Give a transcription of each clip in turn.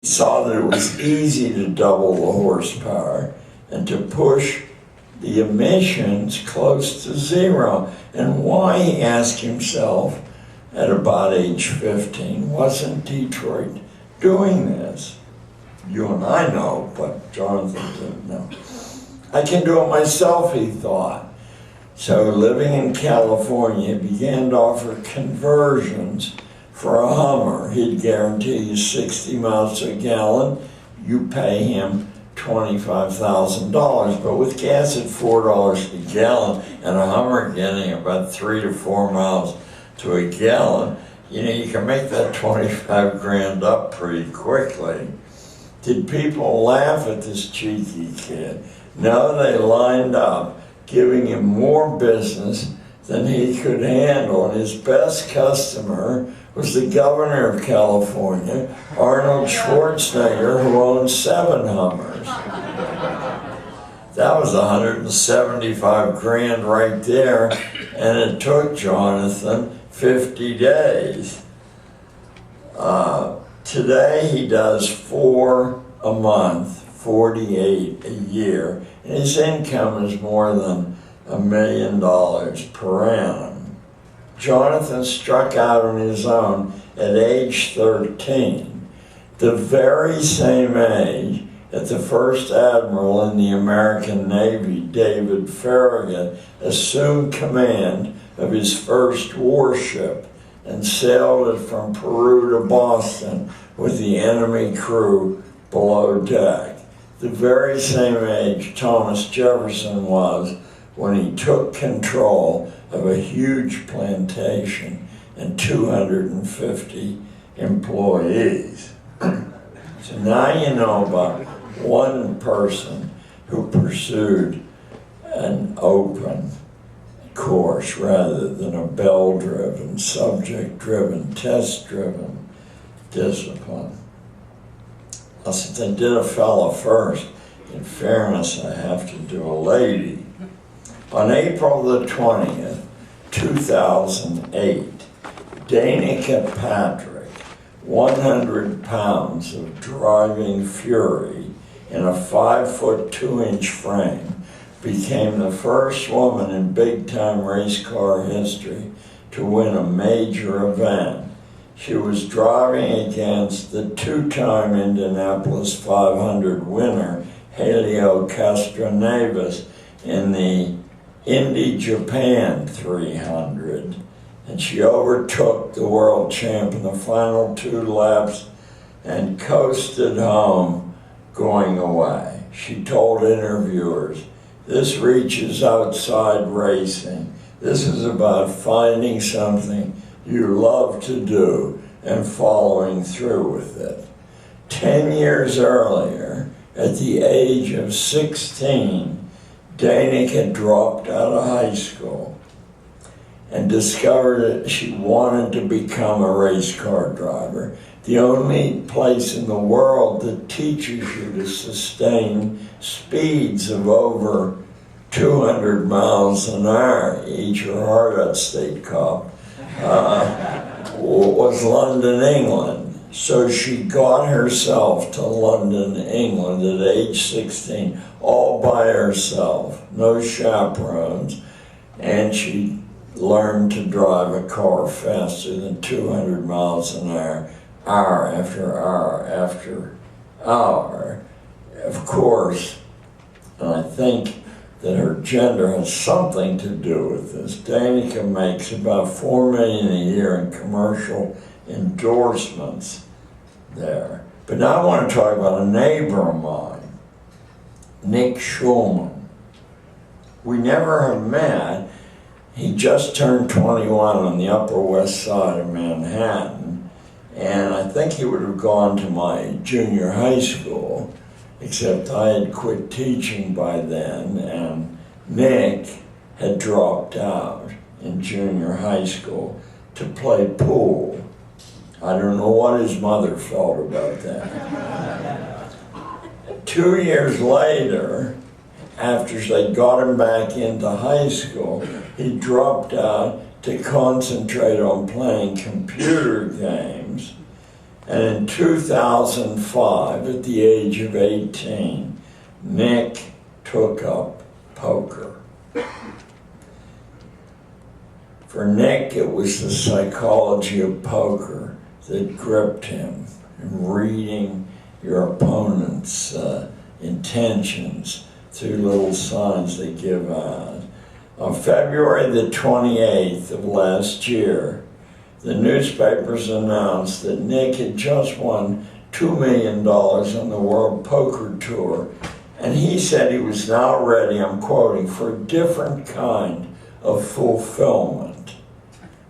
saw that it was easy to double the horsepower and to push the emissions close to zero. And why, he asked himself at about age 15, wasn't Detroit doing this? You and I know, but Jonathan didn't know. I can do it myself, he thought. So living in California, he began to offer conversions for a Hummer. He'd guarantee you 60 miles a gallon. You pay him $25,000. But with gas at $4 a gallon and a Hummer getting about 3 to 4 miles to a gallon, you know, you can make that 25 grand up pretty quickly. Did people laugh at this cheeky kid? No, they lined up, giving him more business than he could handle. And his best customer was the governor of California, Arnold Schwarzenegger, who owned 7 Hummers. That was 175 grand right there, and it took Jonathan 50 days. Today he does 4 a month, 48 a year, and his income is more than $1 million per annum. Jonathan struck out on his own at age 13, the very same age that the first admiral in the American Navy, David Farragut, assumed command of his first warship and sailed it from Peru to Boston with the enemy crew below deck. The very same age Thomas Jefferson was when he took control of a huge plantation and 250 employees. So now you know about one person who pursued an open course rather than a bell-driven, subject-driven, test-driven discipline. Since I did a fella first, in fairness, I have to do a lady. On April the 20th, 2008, Danica Patrick, 100 pounds of driving fury in a 5-foot 2-inch frame, became the first woman in big-time race car history to win a major event. She was driving against the 2-time Indianapolis 500 winner, Helio Castroneves, in the Indy Japan 300. And she overtook the world champ in the final 2 laps and coasted home, going away. She told interviewers, "This reaches outside racing. This is about finding something you love to do and following through with it." 10 years earlier, at the age of 16, Danica dropped out of high school and discovered that she wanted to become a race car driver. The only place in the world that teaches you to sustain speeds of over 200 miles an hour, eat your heart out, State Cop, was London, England. So she got herself to London, England at age 16, all by herself, no chaperones, and she learned to drive a car faster than 200 miles an hour, hour after hour after hour. Of course, and I think that her gender has something to do with this. Danica makes about $4 million a year in commercial endorsements there. But now I want to talk about a neighbor of mine, Nick Schulman. We never have met. He just turned 21 on the Upper West Side of Manhattan, and I think he would have gone to my junior high school, except I had quit teaching by then, and Nick had dropped out in junior high school to play pool. I don't know what his mother felt about that. 2 years later, after they got him back into high school, he dropped out to concentrate on playing computer games. And in 2005, at the age of 18, Nick took up poker. For Nick, it was the psychology of poker that gripped him, and reading your opponent's intentions through little signs they give out. On February the 28th of last year, the newspapers announced that Nick had just won $2 million on the World Poker Tour, and he said he was now ready, I'm quoting, for a different kind of fulfillment.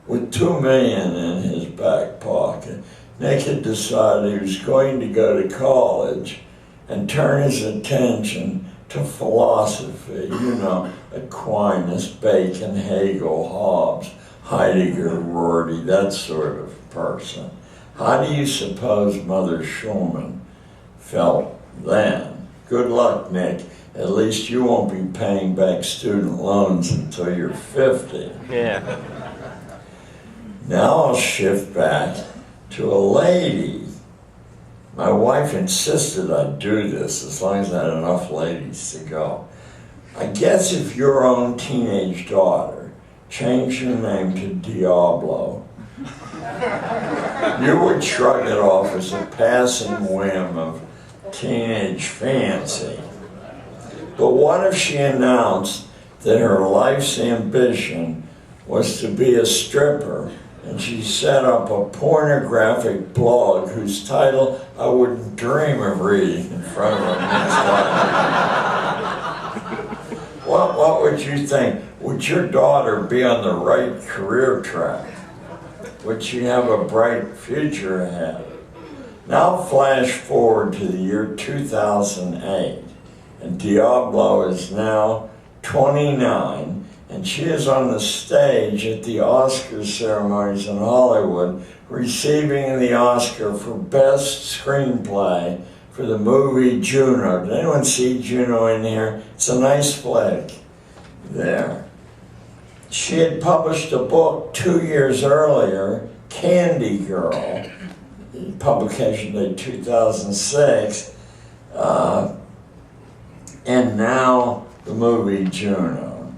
With $2 million in his back pocket, Nick had decided he was going to go to college and turn his attention to philosophy, Aquinas, Bacon, Hegel, Hobbes, Heidegger, Rorty, that sort of person. How do you suppose Mother Schulman felt then? Good luck, Nick. At least you won't be paying back student loans until you're 50. Yeah. Now I'll shift back to a lady. My wife insisted I do this as long as I had enough ladies to go. I guess if your own teenage daughter changed her name to Diablo, you would shrug it off as a passing whim of teenage fancy. But what if she announced that her life's ambition was to be a stripper, and she set up a pornographic blog whose title I wouldn't dream of reading in front of a mixed What would you think? Would your daughter be on the right career track? Would she have a bright future ahead? Now flash forward to the year 2008, and Diablo is now 29, and she is on the stage at the Oscar ceremonies in Hollywood, receiving the Oscar for Best Screenplay for the movie Juno. Did anyone see Juno in here? It's a nice flick. There. She had published a book 2 years earlier, Candy Girl, publication date 2006, and now the movie Juno.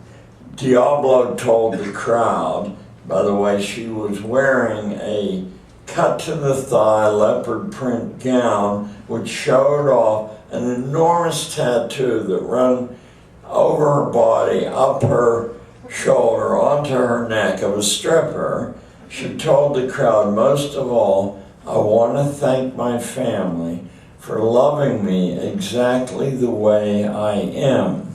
Diablo told the crowd, by the way, she was wearing a cut-to-the-thigh leopard print gown which showed off an enormous tattoo that ran over her body, up her shoulder, onto her neck of a stripper. She told the crowd, most of all, I want to thank my family for loving me exactly the way I am.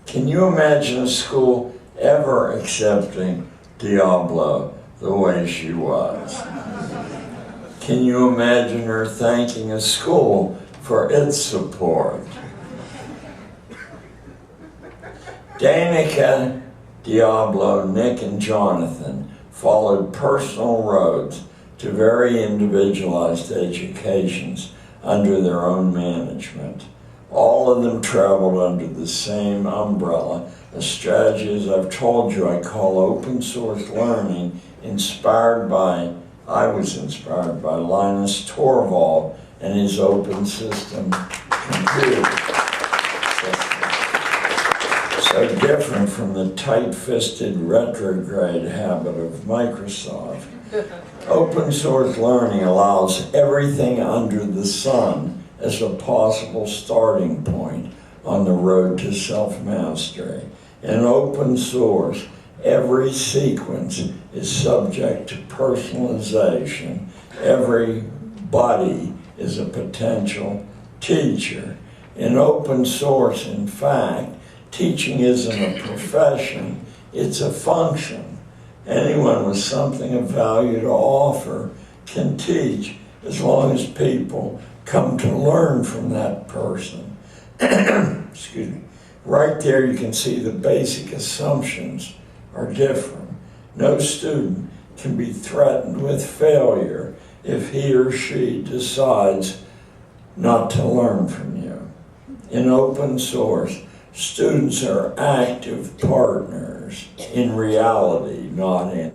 Can you imagine a school ever accepting Diablo the way she was? Can you imagine her thanking a school for its support? Danica, Diablo, Nick, and Jonathan followed personal roads to very individualized educations under their own management. All of them traveled under the same umbrella, a strategy, as I've told you, I call open source learning, I was inspired by Linus Torvald and his open system computer system. So different from the tight-fisted retrograde habit of Microsoft. Open source learning allows everything under the sun as a possible starting point on the road to self-mastery. In open source, every sequence is subject to personalization. Everybody is a potential teacher. In open source, in fact, teaching isn't a profession, it's a function. Anyone with something of value to offer can teach as long as people come to learn from that person. Excuse me. Right there you can see the basic assumptions are different. No student can be threatened with failure if he or she decides not to learn from you. In open source, students are active partners in reality, not in